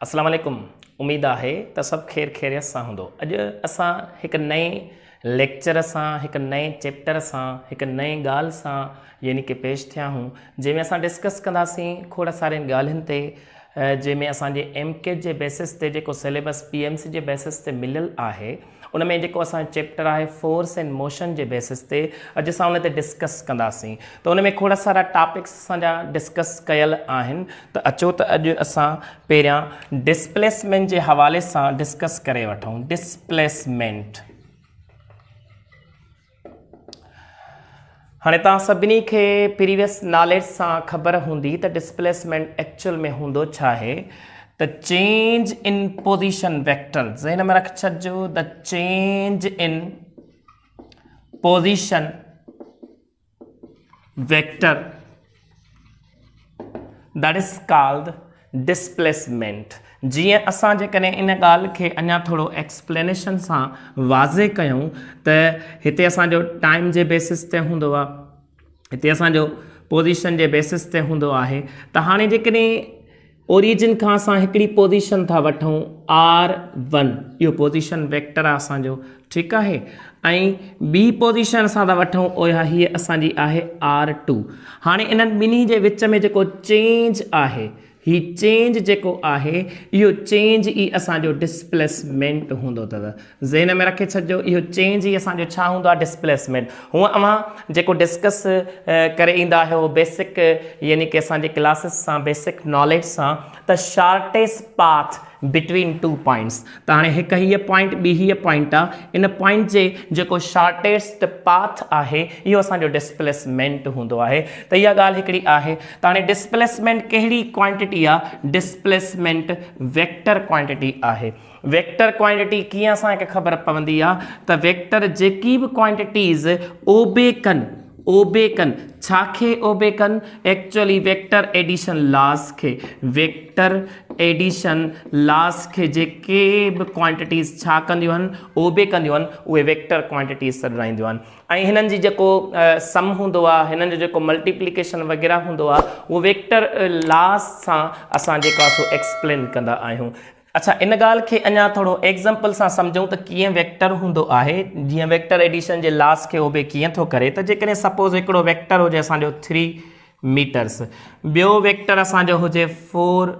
अस्सलाम वालेकुम। उम्मीद है तो सब खैर खैरियत सां हूंदो। अॼु असां हिकु नए लेक्चर सां हिकु नए चैप्टर सां हिकु नए ॻाल्हि सां यानी कि पेश थिया हूँ जंहिंमें असां डिस्कस कंदासीं खोड़ सारियुनि ॻाल्हियुनि ते जंहिंमें असांजे MCAT जे बेसिस ते जेको सिलेबस PMC जे बेसिस ते मिलियल आहे उन में जेको असांजो चैप्टर आहे force and motion J basis ते अॼु असां उन ते डिस्कस कंदासीं। त उन में खोड़ सारा टॉपिक्स असांजा डिस्कस कयल आहिनि। त अचो त अॼु असां पहिरियां डिस्प्लेसमेंट जे हवाले सां डिस्कस करे वठूं। डिस्प्लेसमेंट हाणे तव्हां सभिनी खे प्रीवियस नॉलेज सां ख़बर हूंदी त डिस्प्लेसमेंट एक्चुअल में हूंदो छा आहे त चेंज इन पोजीशन वेक्टर। ज़हन में रख छॾिजो the change in position vector that is called displacement. जीअं असां जेकॾहिं इन ॻाल्हि खे अञा थोरो एक्सप्लेनेशन सां वाज़े कयूं त हिते असांजो टाइम जे बेसिस ते हूंदो आहे, हिते असांजो पोजीशन जे बेसिस ते हूंदो आहे। त हाणे जेकॾहिं ओरिजिन खां असां हिकिड़ी पोजीशन था वठूं R1, इहो पोजीशन वेक्टर आहे असांजो, ठीकु आहे, ऐं ॿी पोजीशन असां था वठूं हीअ असांजी आहे R2। हाणे इन्हनि ॿिन्ही जे विच में जेको चेंज आहे ही चेंज जेको आहे इहो चेंज ई असांजो डिस्प्लेसमेंट हूंदो अथव। ज़हन में रखे छॾिजो इहो चेंज ई असांजो छा हूंदो आहे, डिस्प्लेसमेंट। हूअं अव्हां जेको डिस्कस करे ईंदा आहियो बेसिक यानी कि असांजे क्लासिस सां बेसिक नॉलेज सां त shortest path between two points. त हाणे हिकु हीअ पॉइंट ॿी हीअ पॉइंट आहे, इन पॉइंट जे जेको शॉर्टेस्ट पाथ आहे इहो असांजो डिस्प्लेसमेंट हूंदो आहे। त इहा ॻाल्हि हिकिड़ी आहे। त हाणे डिस्प्लेसमेंट कहिड़ी क्वांटिटी आहे, डिस्प्लेसमेंट वेक्टर क्वांटिटी आहे। वेक्टर क्वांटिटी कीअं असांखे ख़बर पवंदी आहे त वेक्टर जेकी बि क्वांटिटीज़ ओबे कनि छा खे ओबे कनि, एक्चुअली वेक्टर एडिशन लॉस खे। वेक्टर एडिशन लॉस खे जेके बि क्वांटिटीज़ छा कंदियूं आहिनि, ओबे कंदियूं आहिनि, उहे वेक्टर क्वांटिटीज़ सॾाईंदियूं आहिनि। ऐं हिननि जी जेको सम हूंदो आहे, हिननि जो जेको मल्टीप्लिकेशन वग़ैरह हूंदो आहे उहो वेक्टर लॉस सां असां जेका सो एक्सप्लेन कंदा आहियूं। अच्छा, इन ॻाल्हि खे अञा थोरो एग्ज़ाम्पल सां सम्झूं त कीअं वेक्टर हूंदो आहे। जीअं वेक्टर एडिशन जे लॉस खे ओबे कीअं थो करे, त जेकॾहिं सपोज़ हिकिड़ो वेक्टर हुजे असांजो 3 मीटर्स, ॿियो वेक्टर असांजो हुजे 4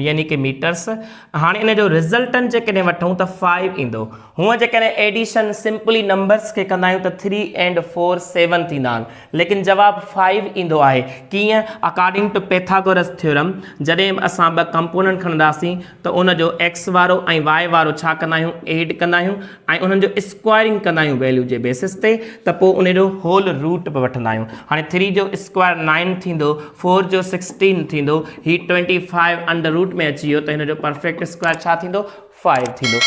यानी कि मीटर्स। हाणे इन जो रिज़ल्टेंट जेकॾहिं वठूं त 5 ईंदो। हूअं जेकॾहिं एडिशन सिंपली नंबर्स खे कंदा आहियूं त 3 and 4 7 थींदा आहिनि, लेकिन जवाबु 5 ईंदो आहे। कीअं? अकॉर्डिंग टू पैथागोरस थ्योरम जॾहिं असां ॿ कंपोनेंट खणंदासीं त उन जो x वारो ऐं y वारो छा कंदा आहियूं, एड कंदा आहियूं ऐं उन्हनि जो स्क्वायरिंग कंदा आहियूं वैल्यू जे बेसिस ते, त पोइ उन जो होल रूट बि वठंदा आहियूं। हाणे 3 जो स्क्वायर 9 थींदो, 4 जो 16 थींदो, ही 25 अंडर रूट में अची वियो, त हिन जो परफेक्ट स्क्वायर छा थींदो, 5 थींदो।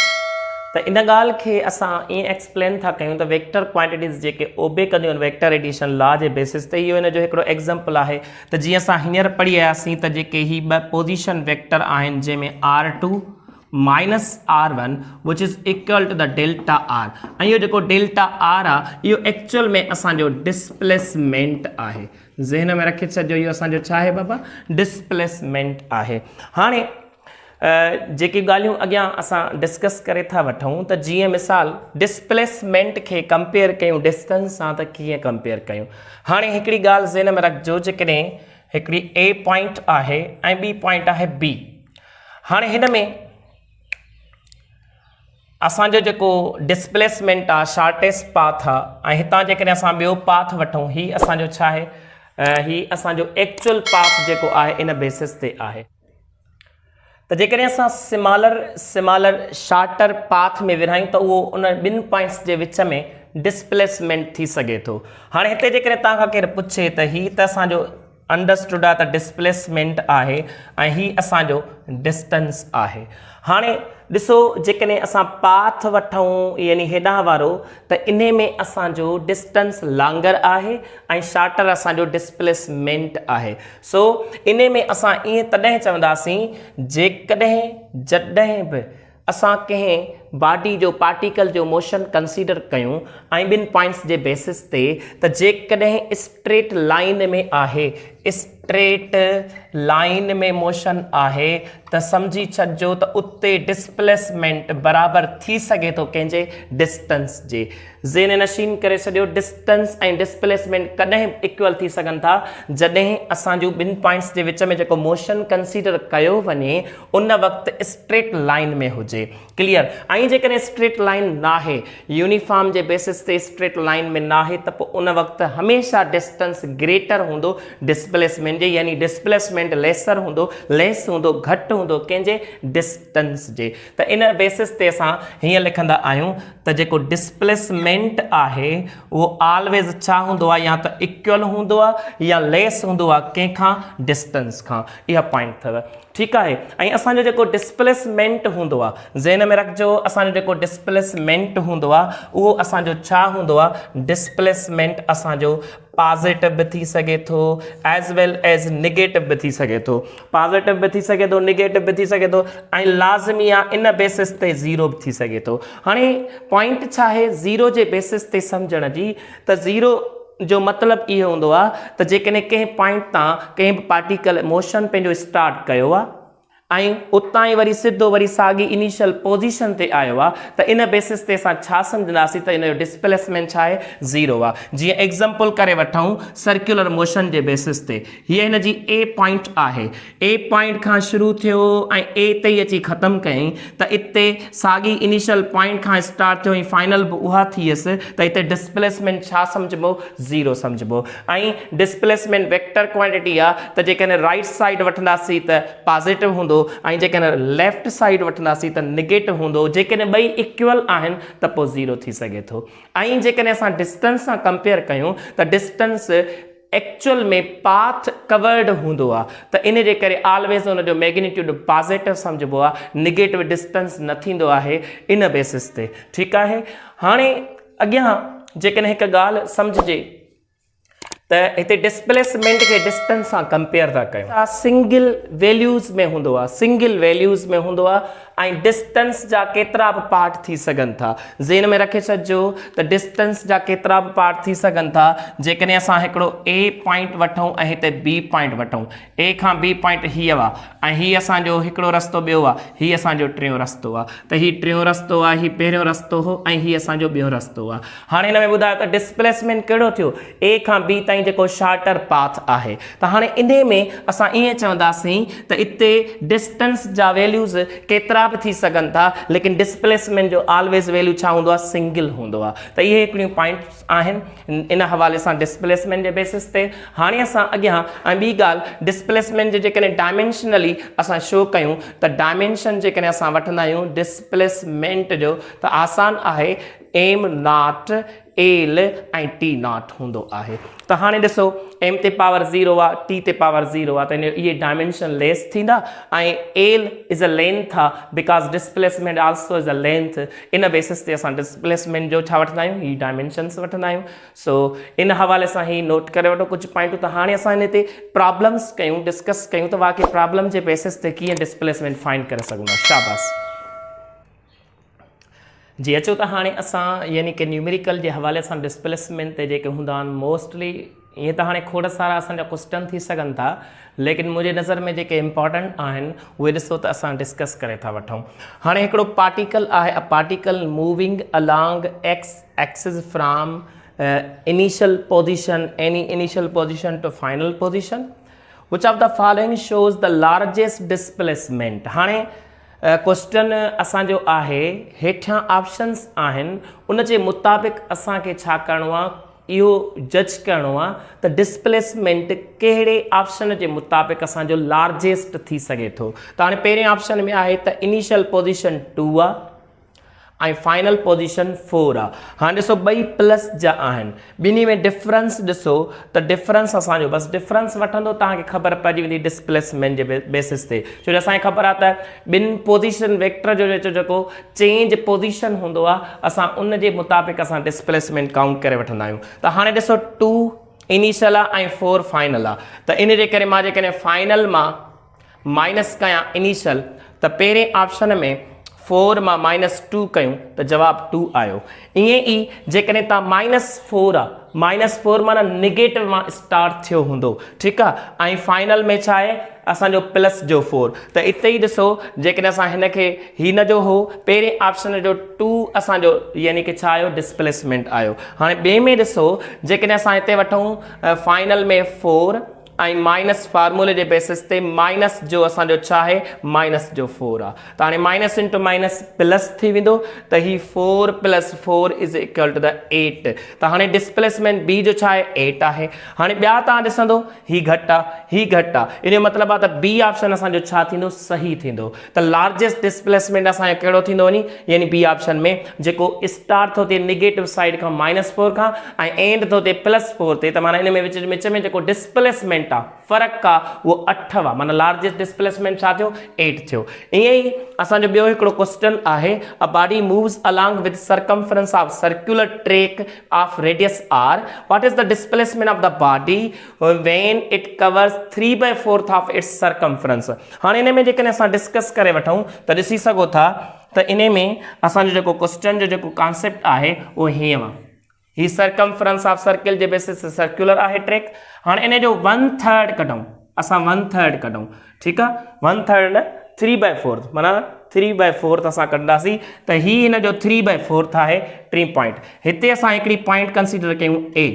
त इन ॻाल्हि खे असां ईअं एक्सप्लेन था कयूं त वेक्टर क्वांटिटीज़ जेके ओबे कंदियूं आहिनि वेक्टर एडिशन लॉ जे बेसिस ते, इहो हिन जो हिकिड़ो एग्ज़ाम्पल आहे। त जीअं असां हींअर पढ़ी आयासीं त जेके ही ॿ पोजीशन वेक्टर आहिनि जंहिंमें R2 minus R1 which is equal to the delta R, ऐं इहो जेको डेल्टा R आहे इहो एक्चुअल में असांजो डिस्प्लेसमेंट आहे। ज़हन में रखे छॾिजो इहो असांजो छा आहे बाबा, डिस्प्लेसमेंट आहे। हाणे जेकी ॻाल्हियूं अॻियां असां डिस्कस करे था वठूं त जीअं मिसाल डिस्प्लेसमेंट खे कंपेयर कयूं डिस्टेंस सां, त कीअं कंपेयर कयूं। हाणे हिकिड़ी ॻाल्हि ज़हन में रखिजो, जेकॾहिं हिकिड़ी A पॉइंट आहे ऐं B पॉइंट आहे B। हाणे हिन में असांजो जेको डिस्प्लेसमेंट आहे शॉर्टेस्ट पाथ आहे, ऐं हितां जेकॾहिं असां ॿियो पाथ वठूं, ही असांजो छा आहे, ही असांजो एक्चुअल पाथ जेको आहे इन बेसिस ते आहे। त जेकॾहिं असां स्मॉलर शॉर्टर पाथ में विरहायूं त उहो उन ॿिनि पॉइंट्स जे विच में डिस्प्लेसमेंट थी सघे थो। हाणे हिते जेकॾहिं तव्हां खां केरु पुछे त ही त असांजो अंडरस्टूड आहे त डिस्प्लेसमेंट आहे ऐं ही असांजो डिस्टेंस आहे। हाणे ॾिसो, जेकॾहिं असां पाथ वठूं यानी हेॾां वारो, त इन में असांजो डिस्टेंस लॉन्गर आहे ऐं शॉर्टर असांजो डिस्प्लेसमेंट आहे। सो इन में असां ईअं तॾहिं चवंदासीं जॾहिं बि असां कंहिं बॉडी जो पार्टिकल जो मोशन कंसीडर कयूं ऐं ॿिनि पॉइंट्स जे बेसिस ते, त जेकॾहिं स्ट्रेट लाइन में आहे, स्ट्रेट लाइन में मोशन आहे त समझी छॾिजो त उते डिस्प्लेसमेंट बराबरि थी सघे थो कंहिंजे डिस्टेंस जे। ज़ेन नशीन करे छॾियो डिस्टेंस ऐं डिस्प्लेसमेंट कॾहिं इक्वल थी सघनि था जॾहिं असां जूं ॿिनि पॉइंट्स जे विच में जेको मोशन कंसीडर कयो वञे उन वक़्तु स्ट्रेट लाइन में हुजे। क्लियर। ऐं जेकॾहिं स्ट्रेट लाइन नाहे, यूनिफॉर्म जे बेसिस ते स्ट्रेट लाइन में नाहे, त पोइ उन वक़्तु हमेशह डिस्टेंस ग्रेटर हूंदो डिस्प्लेसमेंट जे, यानी डिस्प्लेसमेंट लेसर हूंदो, लेस हूंदो, घटि हूंदो कंहिंजे डिस्टेंस जे। त इन बेसिस ते असां हीअं लिखंदा आहियूं त जेको डिस्प्लेसमेंट आहे उहो ऑलवेज छा हूंदो आहे, या त इक्वल हूंदो आहे या लेस हूंदो आहे कंहिंखां, डिस्टेंस खां। इहा पॉइंट अथव। ठीकु आहे। ऐं असांजो जेको डिस्प्लेसमेंट हूंदो आहे, ज़हन में रखिजो, असांजो जेको डिस्प्लेसमेंट हूंदो आहे उहो असांजो छा हूंदो आहे, डिस्प्लेसमेंट असांजो पॉजिटिव बि थी सघे थो एज़ वेल एज़ निगेटिव बि थी सघे थो। पॉजिटिव बि थी सघे थो, निगेटिव बि थी सघे थो, ऐं लाज़मी आहे इन बेसिस ते ज़ीरो बि थी सघे थो। हाणे पॉइंट छा आहे ज़ीरो जे बेसिस ते सम्झण जी, त ज़ीरो जो मतिलबु इहो हूंदो आहे त जेकॾहिं कंहिं पॉइंट तां कंहिं बि पार्टिकल मोशन पंहिंजो स्टार्ट कयो आहे ऐं उतां ई वरी सिधो वरी साॻी इनिशियल पोजीशन ते आयो आहे, त इन बेसिस ते असां छा सम्झंदासीं त इन जो डिस्प्लेसमेंट छा आहे, ज़ीरो आहे। जीअं एग्ज़ाम्पल करे वठूं सर्कुलर मोशन जे बेसिस ते, हीअ हिन जी ए पॉइंट आहे, ए पॉइंट खां शुरू थियो ऐं ए ते ई अची ख़तमु कयईं, त इते साॻी इनिशियल पॉइंट खां स्टार्ट थियो ऐं फाइनल बि उहा थी वियसि, त हिते डिस्प्लेसमेंट छा सम्झिबो, ज़ीरो सम्झिबो। ऐं डिस्प्लेसमेंट वेक्टर क्वांटिटी आहे, त जेकॾहिं राइट साइड वठंदासीं त पॉजिटिव हूंदो ऐं जेकॾहिं लेफ्ट साइड वठंदासीं त निगेटिव हूंदो। जेकॾहिं ॿई इक्वल आहिनि त पोइ ज़ीरो थी सघे थो। ऐं जेकॾहिं असां डिस्टेंस सां कंपेयर कयूं त डिस्टेंस एक्चुअल में पाथ कवर्ड हूंदो आहे, त इन जे करे ऑलवेज हुनजो मैग्नीट्यूड पॉजिटिव सम्झिबो आहे, निगेटिव डिस्टेंस न थींदो आहे इन बेसिस ते। ठीकु आहे। हाणे अॻियां जेकॾहिं हिकु ॻाल्हि सम्झिजे त हिते डिस्प्लेसमेंट खे डिस्टेंस सां कंपेयर था कयूं, सिंगल वैल्यूज़ में हूंदो आहे, सिंगल वैल्यूज़ में हूंदो आहे ऐं डिस्टेंस जा केतिरा बि पार्ट थी सघनि था। ज़हन में रखे छॾिजो त डिस्टेंस जा केतिरा बि पार्ट थी सघनि था। जेकॾहिं असां हिकिड़ो ए पॉइंट वठूं ऐं हिते बी पॉइंट वठूं, ए खां बी पॉइंट हीअ आहे ऐं हीअ असांजो हिकिड़ो रस्तो ॿियो आहे, हीअ असांजो टियों रस्तो आहे, त हीअ टियों रस्तो आहे, हीअ पहिरियों रस्तो हो ऐं हीअ असांजो ॿियों रस्तो आहे। हाणे हिन में ॿुधायो त डिस्प्लेसमेंट कहिड़ो थियो, ए खां बी ताईं जेको शार्टर पाथ आहे। त हाणे इन में असां ईअं चवंदासीं त इते डिस्टेंस जा वैल्यूज़ केतिरा बि थी सघनि था, लेकिन डिस्प्लेसमेंट जो ऑलवेज वैल्यू छा हूंदो आहे, सिंगल हूंदो आहे। त इहे हिकिड़ियूं पॉइंट्स आहिनि इन हवाले सां डिस्प्लेसमेंट जे बेसिस ते। हाणे असां अॻियां ऐं ॿी ॻाल्हि, डिस्प्लेसमेंट जे जेकॾहिं डायमेंशनली असां शो कयूं त डायमेंशन जेकॾहिं असां वठंदा आहियूं डिस्प्लेसमेंट जो, त आसान आहे, एम नॉट एल ऐं टी नॉट हूंदो आहे। त हाणे ॾिसो एम ते पावर 0 आहे, टी ते पावर 0 आहे, त इहे डायमेंशन लेस थींदा ऐं एल इज़ अ लेंथ आहे because displacement also is a length. इन बेसिस ते असां डिस्प्लेसमेंट जो छा वठंदा आहियूं, ही डायमेंशन्स वठंदा आहियूं। सो इन हवाले सां ही नोट करे वठो कुझु पॉइंटूं। त हाणे असां हिन ते प्रॉब्लम्स कयूं, डिस्कस कयूं त वाक़ई प्रॉब्लम जे बेसिस ते कीअं डिस्प्लेसमेंट फाइंड करे सघूं था। शाबाश। जी अचो त हाणे असां यानी कि न्यूमेरिकल जे हवाले सां डिस्प्लेसमेंट ते जेके हूंदा आहिनि मोस्टली, ईअं त हाणे खोड़ सारा असांजा क्वेश्चन थी सघनि था, लेकिन मुंहिंजे नज़र में जेके इंपॉर्टेंट आहिनि उहे ॾिसो त असां डिस्कस करे था वठूं। हाणे हिकिड़ो पार्टिकल आहे, a particle moving along x axis from initial position, any initial position to final position, which of the following shows the largest displacement. हाणे क्वेश्चन असांजो आहे, हेठियां ऑप्शन्स आहिनि, उन जे मुताबिक़ असांखे छा करिणो आहे, इहो जज करिणो आहे त डिस्प्लेसमेंट कहिड़े ऑप्शन जे मुताबिक़ असांजो लार्जेस्ट थी सघे थो। त हाणे पहिरें ऑप्शन में आहे त इनिशियल पोजिशन 2 आहे ऐं फाइनल पोजिशन 4 आहे। हाणे ॾिसो ॿई प्लस जा आहिनि, ॿिन्ही में डिफरेंस ॾिसो त डिफरेंस असांजो बसि डिफरेंस वठंदो तव्हांखे ख़बर पइजी वेंदी डिस्प्लेसमेंट जे बेसिस ते। छो जो असांखे ख़बर आहे त ॿिनि पोजिशन वेक्टर जो जेको चेंज पोजिशन हूंदो आहे, असां उन जे मुताबिक़ असां डिस्प्लेसमेंट काउंट करे वठंदा आहियूं। त हाणे ॾिसो 2 इनिशियल आहे ऐं 4 फाइनल आहे, त इन जे करे मां जेकॾहिं फाइनल मां माइनस कयां इनिशियल, त पहिरें ऑप्शन में 4 मां -2 कयूं त जवाब 2 आयो। ईअं ई जेकॾहिं तव्हां -4 आहे, -4 माना निगेटिव मां स्टार्ट थियो हूंदो, ठीकु आहे, ऐं फाइनल में छा आहे असांजो प्लस जो 4, त इते ई ॾिसो जेकॾहिं असां हिन खे हिन जो हो पहिरें ऑप्शन जो 2 असांजो यानी कि छा आयो डिस्प्लेसमेंट आयो। हाणे ॿिए में ॾिसो जेकॾहिं असां हिते वठूं फाइनल में 4 ऐं माइनस फार्मूले जे बेसिस ते माइनस जो असांजो छा आहे माइनस जो 4 आहे, त हाणे माइनस इंटू माइनस प्लस थी वेंदो, त ही 4 + 4 इज़ इक्वल टू द 8। त हाणे डिस्प्लेसमेंट बी जो छा आहे 8 आहे। हाणे ॿिया तव्हां ॾिसंदो ही घटि आहे, ही घटि आहे, इन जो मतिलबु आहे त बी ऑप्शन असांजो छा थींदो सही थींदो। त लार्जेस्ट डिस्प्लेसमेंट असांजो कहिड़ो थींदो वञी यानी बी ऑप्शन में जेको स्टार्ट थो थिए निगेटिव साइड खां -4 खां ऐं एंड थो थिए +4 ते, त माना इन में विच में जेको डिस्प्लेसमेंट फ़र्क़ु आहे उहो 8 आहे, माना लार्जेस्ट डिस्प्लेसमेंट छा थियो 8 थियो। ईअं ई असांजो ॿियो हिकिड़ो क्वेश्चन आहे a body moves along with circumference of circular track of radius r, what is the displacement of the body when it covers 3/4 of its circumference. हाणे इन में जेकॾहिं असां डिस्कस करे वठूं त ॾिसी सघो था त इन में असांजो जेको क्वेश्चन जो जेको कॉन्सेप्ट आहे उहो हीअं आहे, ही circumference of circle J basis ते सर्कुलर आहे ट्रैक। हाणे इन जो 1/3 कढूं, असां 1/3 कढूं, ठीकु आहे, 1/3 न 3/4 माना 3/4 असां कढंदासीं त ही हिन जो 3/4 आहे 3 पॉइंट। हिते असां हिकिड़ी पॉइंट कंसीडर कयूं ए,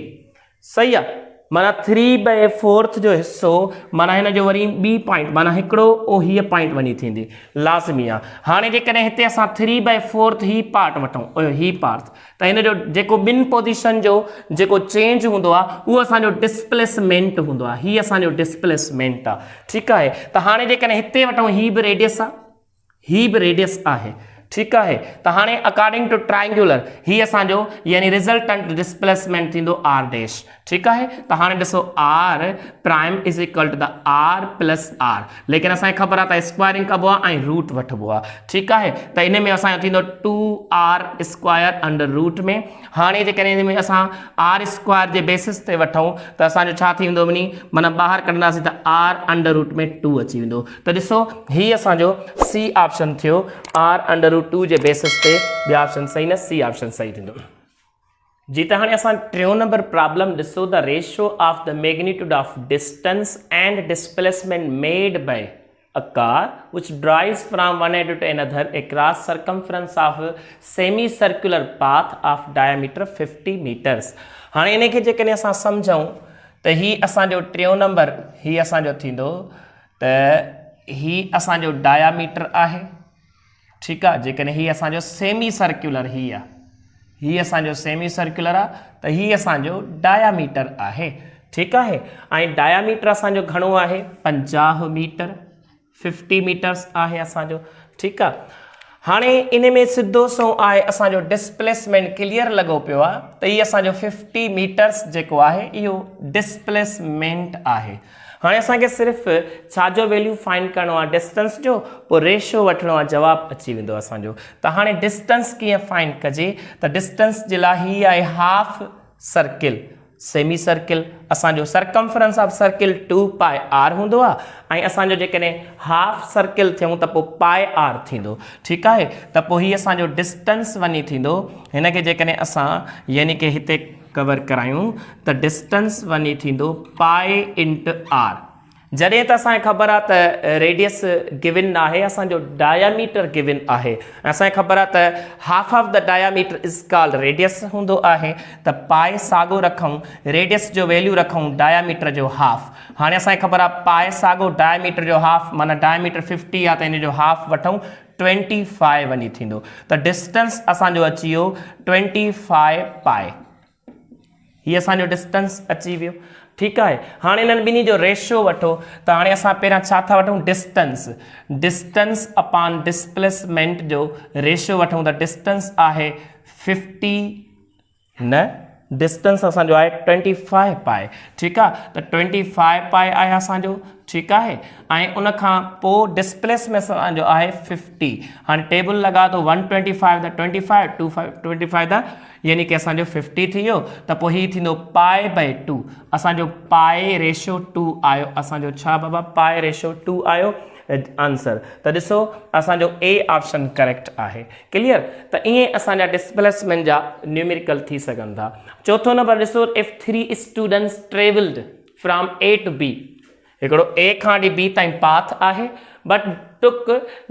सही आहे, माना 3/4 जो हिस्सो माना हिन जो वरी ॿी पॉइंट माना हिकिड़ो हीअ पॉइंट वञी थींदी लाज़मी आहे। हाणे जेकॾहिं हिते असां 3/4 ही पार्ट वठूं ही पार्ट, त हिन जो जेको ॿिनि पोज़ीशन जो जेको चेंज हूंदो आहे उहो असांजो डिस्प्लेसमेंट हूंदो आहे, ही असांजो डिस्प्लेसमेंट आहे, ठीकु आहे। त हाणे जेकॾहिं हिते वठूं ही बि रेडियस आहे, ही बि रेडियस आहे, ठीकु आहे। त हाणे अकॉर्डिंग टू ट्रायंगुलर ही असांजो यानी रिज़ल्टेंट डिस्प्लेसमेंट थींदो r डैश, ठीकु आहे। त हाणे ॾिसो r prime is equal to the r + r, लेकिन असांखे ख़बर आहे त स्क्वायरिंग कबो आहे ऐं रूट वठिबो आहे, ठीकु आहे। त इन में असांजो थींदो 2r² अंडर रूट में। हाणे जेकॾहिं इन में असां r² जे बेसिस ते वठूं त असांजो छा थी वेंदो वञी माना ॿाहिरि कढंदासीं त r अंडर रूट में 2 अची वेंदो। त ॾिसो ही असांजो सी ऑप्शन थियो, r अंडर रूट 2 जे बेसिस ते ॿिया ऑप्शन सही न, सी ऑप्शन सही थींदो। जी त हाणे असां टियों नंबर प्रॉब्लम ॾिसो, the ratio of the magnitude of distance and displacement made by a car which drives from one end to another across circumference of semicircular path of diameter 50 meters। हाणे इन खे जेकॾहिं असां सम्झूं त ही असांजो टियों नंबर ही असांजो थींदो त ही असांजो डायामीटर आहे, ठीकु आहे। जेकॾहिं ही असांजो सेमी सर्कुलर ही आहे, ही असांजो सेमी सर्कुलर आहे, त ही असांजो डायामीटर आहे, ठीकु आहे। ऐं डायामीटर असांजो घणो आहे 50 मीटर, 50 मीटर्स आहे असांजो, ठीकु आहे। हाणे इन में सिधो सो आहे असांजो डिस्प्लेसमेंट क्लियर लॻो पियो आहे त ही असांजो 50 मीटर्स जेको आहे इहो डिस्प्लेसमेंट आहे। हाणे असांखे सिर्फ़ु छाजो वैल्यू फाइंड करणो आहे डिस्टेंस जो, पोइ रेशियो वठिणो आहे, जवाबु अची वेंदो असांजो। त हाणे डिस्टेंस कीअं फाइंड कजे, त डिस्टेंस जे लाइ ही आहे हाफ सर्किल सेमी सर्किल, असांजो सर्कमफ्रेंस ऑफ सर्किल 2πr हूंदो आहे ऐं असांजो जेकॾहिं हाफ सर्किल थियूं त पोइ πr थींदो, ठीकु आहे। त पोइ हीअ असांजो डिस्टेंस वञी थींदो, हिन खे जेकॾहिं असां यानी कि हिते कवर करायूं त डिस्टेंस वञी थींदो π × r। जॾहिं त असांखे ख़बर आहे त रेडियस गिवन आहे, असांजो डायामीटर गिवन आहे, असांखे ख़बर आहे त half of the diameter is called radius हूंदो आहे, त पाए साॻियो रखूं रेडियस जो वैल्यू रखूं डायामीटर जो हाफ। हाणे असांखे ख़बर आहे पाए साॻियो डायामीटर जो हाफ माना डायामीटर 50 आहे त इन जो हाफ वठूं 25 वञी थींदो, त डिस्टेंस असांजो अची वियो 25 पाए, हीअ असांजो डिस्टेंस अची वियो, ठीकु आहे। हाणे इन्हनि ॿिन्ही जो रेशियो वठो, त हाणे असां पहिरियां छा था वठूं डिस्टेंस अपॉन डिस्प्लेसमेंट जो रेशियो वठूं त डिस्टेंस आहे 50 न, डिस्टेंस असांजो आहे 25 पाए, ठीकु आहे। त 25 पाए आहे असांजो, ठीकु आहे। ऐं उन खां पोइ डिस्प्लेसमेंट असांजो आहे 50। हाणे टेबल लॻा थो 125 द 25 25 द यानी कि असांजो 50 थी वियो, त पोइ हीअ थींदो π/2, असांजो पाए रेशियो 2 आयो, असांजो छा बाबा पाए रेशियो 2 आयो। आंसर। त ॾिसो असांजो ए ऑप्शन करेक्ट आहे। क्लियर? त ईअं असांजा डिस्प्लेसमेंट जा न्यूमेरिकल थी सघनि था। चौथो नंबर ॾिसो, if 3 students travelled from A to B, हिकिड़ो ए खां वठी बी ताईं पाथ आहे, बट टुक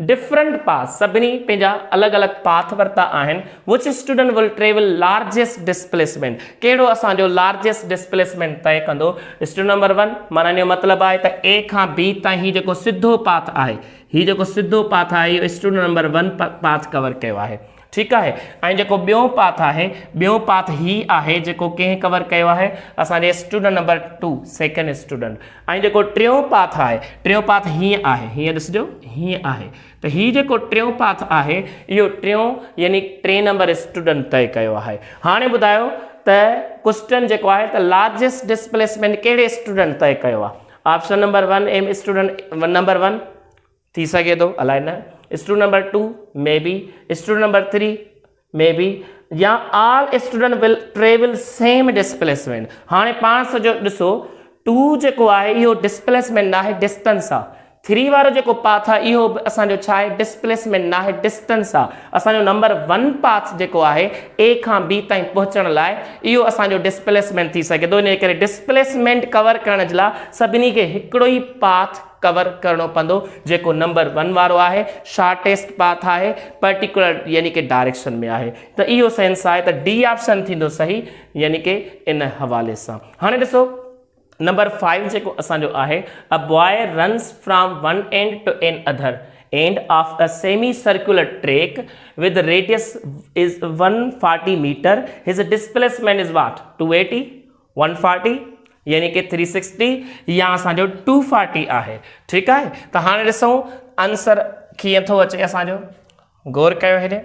डिफरेंट पाथ, सभिनी पंहिंजा अलॻि अलॻि पाथ वरिता आहिनि। Which student will travel largest displacement, कहिड़ो असांजो लार्जेस्ट डिस्प्लेसमेंट तय कंदो? स्टूडेंट नंबर 1, माना इहो मतिलबु आहे त ए खां बी ताईं हीउ जेको सिधो पाथ आहे, हीउ जेको सिधो पाथ आहे इहो स्टूडेंट नंबर 1 पाथ कवर कयो आहे। ठीकु आहे। ऐं जेको ॿियों पाथ आहे, ॿियों पाथ ही आहे जेको कंहिं कवर कयो आहे? असांजे स्टूडेंट नंबर 2 सेकेंड स्टूडेंट। ऐं जेको टियों पाथ आहे, टियों पाथ हीअं आहे, हीअं ॾिसिजो हीअं आहे। त हीउ जेको टियों पाथ आहे इहो टियों यानी 3 नंबर स्टूडेंट तय कयो आहे। हाणे ॿुधायो त क्वेश्चन जेको आहे त लार्जेस्ट डिस्प्लेसमेंट कहिड़े स्टूडेंट तय कयो आहे? ऑप्शन नंबर 1 एम स्टूडेंट नंबर 1 थी सघे थो, अलाए न। Student number 2 may be, student number 3 may be, या all student will travel same displacement. हाणे पाण सॼो ॾिसो 2 जेको आहे इहो डिस्प्लेसमेंट आहे, डिस्टेंस आहे। 3 वारो जेको पाथ आहे इहो असांजो छा आहे? डिस्प्लेसमेंट न आहे, डिस्टेंस आहे। असांजो नंबर 1 पाथ जेको आहे ए खां बी ताईं पहुचण लाइ इहो असांजो डिस्प्लेसमेंट थी सघे थो। इन करे डिस्प्लेसमेंट कवर करण जे लाइ सभिनी खे हिकिड़ो ई पाथ कवर करणो पवंदो, जेको नंबर 1 वारो आहे, शॉर्टेस्ट पाथ आहे, पर्टिकुलर यानी कि डायरेक्शन में आहे। त इहो सेंस आहे त डी ऑप्शन थींदो सही, यानी कि इन हवाले सां। हाणे ॾिसो नंबर 5 जेको असांजो आहे, a boy runs from one end to another end of a semi-circular track with the radius is 140 meter. His displacement is what? 280, 140 यानी कि 360 या असांजो 240 आहे। ठीकु आहे। त हाणे ॾिसूं आंसर कीअं थो अचे असांजो, गौर कयो हेॾे।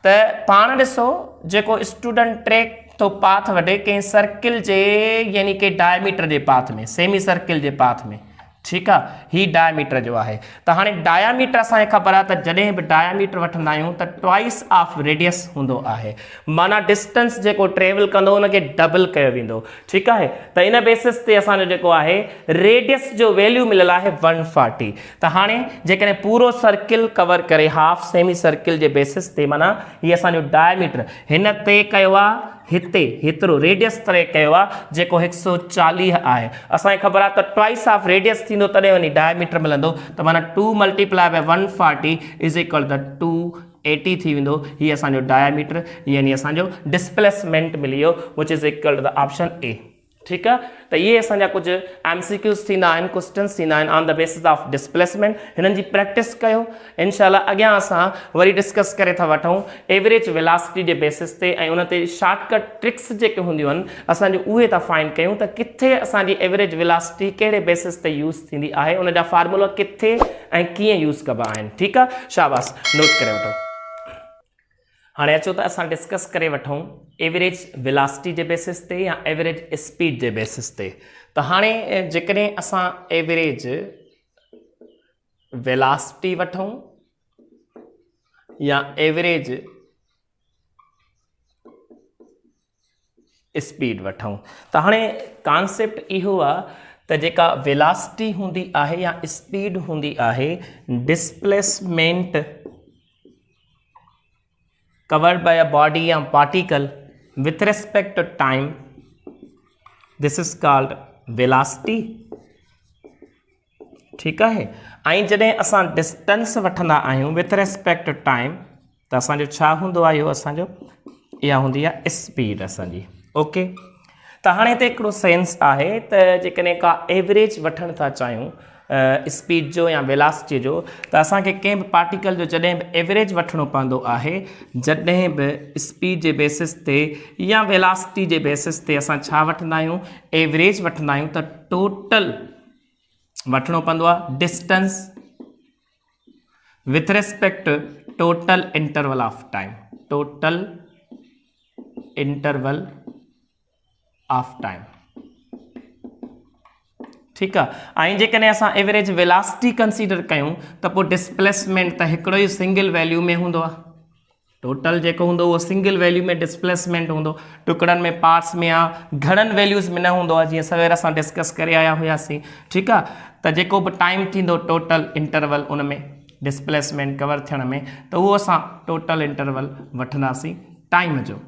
त पाण ॾिसो जेको स्टूडेंट ट्रैक तो पाथ वठे कंहिं सर्किल जे यानी कि डायमीटर जे पाथ में, सेमी सर्किल जे पाथ में। ठीकु आहे, ही डायमीटर जो आहे। त हाणे डायमीटर असांखे ख़बर आहे त जॾहिं बि डायमीटर वठंदा आहियूं त ट्वाइस ऑफ रेडियस हूंदो आहे, माना डिस्टेंस जेको ट्रेवल कंदो उनखे डबल कयो वेंदो। ठीकु आहे। त इन बेसिस ते असांजो जेको आहे रेडियस जो वैल्यू मिलियल आहे 140। त हाणे जेकॾहिं पूरो सर्किल कवर करे हाफ सेमी सर्किल जे बेसिस ते, माना हीअ असांजो डायमीटर हिन ते कयो आहे, हिते हेतिरो रेडियस तय कयो आहे जेको 140 आहे। असांखे ख़बर आहे त ट्वाइस ऑफ रेडियस थींदो तॾहिं वञी डायमीटर मिलंदो। त माना 2 multiply by 140 is equal to 280 थी वेंदो। हीअ असांजो डायमीटर यानी असांजो डिस्प्लेसमेंट मिली वियो, which is equal to the option A. ठीकु आहे। त इहे असांजा कुझु MCQs थींदा आहिनि, क्वेश्चन्स थींदा आहिनि on the basis of displacement. हिननि जी प्रैक्टिस कयो, इनशाला अॻियां असां वरी डिस्कस करे था वठूं एवरेज वेलासिटी जे बेसिस ते, ऐं उन ते शॉर्टकट ट्रिक्स जेके हूंदियूं आहिनि असांजो उहे था फाइंड कयूं त किथे असांजी एवरेज वेलासिटी कहिड़े बेसिस ते यूज़ थींदी आहे, उन जा फार्मूला किथे ऐं कीअं यूज़ कबा आहिनि। ठीकु आहे, शाबाश, नोट करे वठो। हाणे अचो त असां डिस्कस करे वठूं एवरेज वेलासिटी जे बेसिस ते या एवरेज स्पीड जे बेसिस ते। त हाणे जेकॾहिं असां एवरेज वेलासिटी वठूं या एवरेज स्पीड वठूं, त हाणे कॉन्सेप्ट इहो आहे त जेका वेलासिटी हूंदी आहे या स्पीड हूंदी आहे, displacement covered by a body or particle with respect to time, this is called velocity। ठीक है। ऐं जॾहिं असां डिस्टेंस वठंदा आहियूं विथ रेस्पेक्ट टू टाइम त असांजो छा हूंदो आहे, इहो असांजो इहा हूंदी आहे स्पीड असांजी। ओके। त हाणे हिते हिकिड़ो सेंस आहे त जेकॾहिं का एवरेज वठणु था चाहियूं स्पीड जो या वेलासिटी जो, त असांखे कंहिं बि पार्टिकल जो जॾहिं बि एवरेज वठिणो पवंदो आहे, जॾहिं बि स्पीड जे बेसिस ते या वेलासिटी जे बेसिस ते असां छा वठंदा आहियूं, एवरेज वठंदा आहियूं, त टोटल वठिणो पवंदो आहे distance with respect total interval of time, total interval of time. ठीकु आहे। ऐं जेकॾहिं असां एवरेज वेलासिटी कंसीडर कयूं त पोइ डिस्प्लेसमेंट त हिकिड़ो ई सिंगल वैल्यू में हूंदो आहे, टोटल जेको हूंदो उहो सिंगल वैल्यू में डिस्प्लेसमेंट हूंदो, टुकड़नि में पार्ट्स में या घणनि वैल्यूज़ में न हूंदो आहे, जीअं सवेर असां डिस्कस करे आया हुआसीं। ठीकु आहे, त जेको बि टाइम थींदो टोटल इंटरवल उन में डिस्प्लेसमेंट कवर थियण में, त उहो असां टोटल इंटरवल वठंदासीं टाइम जो।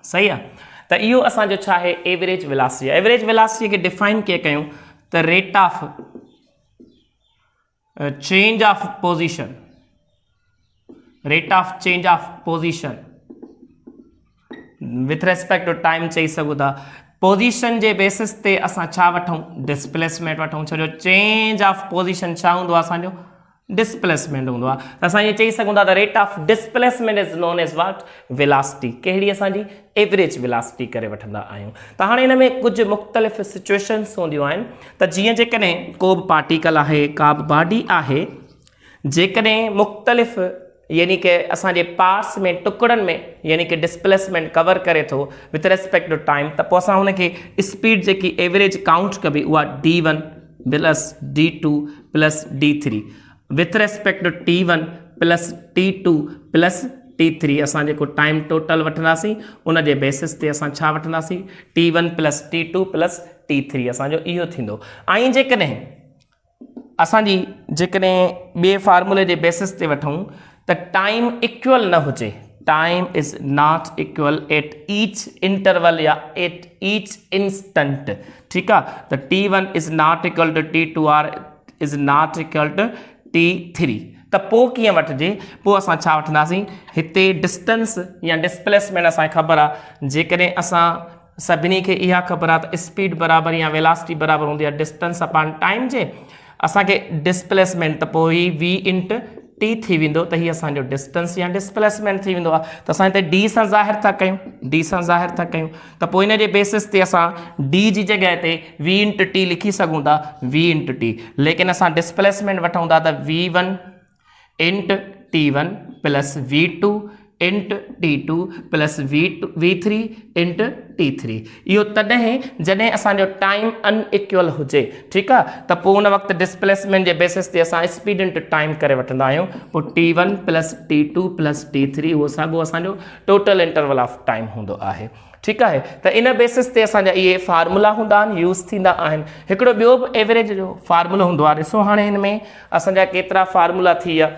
सही आहे, त इहो असांजो छा आहे एवरेज वेलासिटी। एवरेज वेलासिटी खे डिफाइन कीअं कयूं त rate of change of position, rate of change of position with respect to time चई सघूं था। पोजीशन जे बेसिस ते असां छा वठूं, डिस्प्लेसमेंट वठूं, छो जो चेंज ऑफ पोजीशन छा हूंदो आहे असांजो डिस्प्लेसमेंट हूंदो आहे। त असां इहे चई सघूं था त rate of displacement is non as what, velocity. कहिड़ी असांजी एवरेज वेलासिटी करे वठंदा आहियूं। त हाणे हिन में कुझु मुख़्तलिफ़ सिचुएशन्स हूंदियूं आहिनि, त जीअं जेकॾहिं को बि पार्टिकल आहे, का बि बॉडी आहे, जेकॾहिं मुख़्तलिफ़ यानी कि असांजे पार्ट्स में टुकड़नि में यानी कि डिस्प्लेसमेंट कवर करे थो विथ रेस्पेक्ट टू टाइम, त पोइ असां हुनखे स्पीड जेकी एवरेज काउंट कबी उहा d1 plus d2 plus d3 with respect to t1 plus t2 plus t3 असां जेको टाइम टोटल वठंदासीं उन जे बेसिस ते असां छा वठंदासीं t1 plus t2 plus t3 असांजो इहो थींदो। ऐं जेकॾहिं असांजी जेकॾहिं ॿिए फार्मूले जे बेसिस ते वठूं त टाइम इक्वल न हुजे, time is not equal at each interval या एट ईच इंस्टेंट। ठीकु आहे, त t1 is not equal to t2 or is not equal to t3, त पोइ कीअं वठिजे, पोइ असां छा वठंदासीं, हिते डिस्टेंस या डिस्प्लेसमेंट असांखे ख़बर आहे, जेकॾहिं असां सभिनी खे इहा ख़बर आहे त स्पीड बराबरि या वेलासिटी बराबरि हूंदी आहे डिस्टेंस अपॉन टाइम जे, असांखे डिस्प्लेसमेंट त पोइ ही v इंट t थी वेंदो, त हीअ असांजो डिस्टेंस या डिस्प्लेसमेंट थी वेंदो आहे। त असां हिते d सां ज़ाहिर था कयूं, d सां ज़ाहिर था कयूं, त पोइ हिन जे बेसिस ते असां d जी जॻह ते v इंट t लिखी सघूं था, v इंट t, लेकिन असां डिस्प्लेसमेंट वठूं था त v1 int t1 plus v2 int t2 plus v3 int t3। इहो तॾहिं जॾहिं असांजो टाइम अनइक्वल हुजे। ठीकु आहे, त पोइ उन वक़्तु डिस्प्लेसमेंट जे बेसिस ते असां स्पीड इंट टाइम करे वठंदा आहियूं, पोइ t1 plus t2 plus t3 उहो साॻियो असांजो टोटल इंटरवल ऑफ टाइम हूंदो आहे। ठीकु आहे, त इन बेसिस ते असांजा इहे फार्मूला हूंदा आहिनि, यूज़ थींदा आहिनि। हिकिड़ो ॿियो बि एवरेज जो फार्मूलो हूंदो आहे, ॾिसो हाणे हिन में असांजा केतिरा फार्मूला थी विया,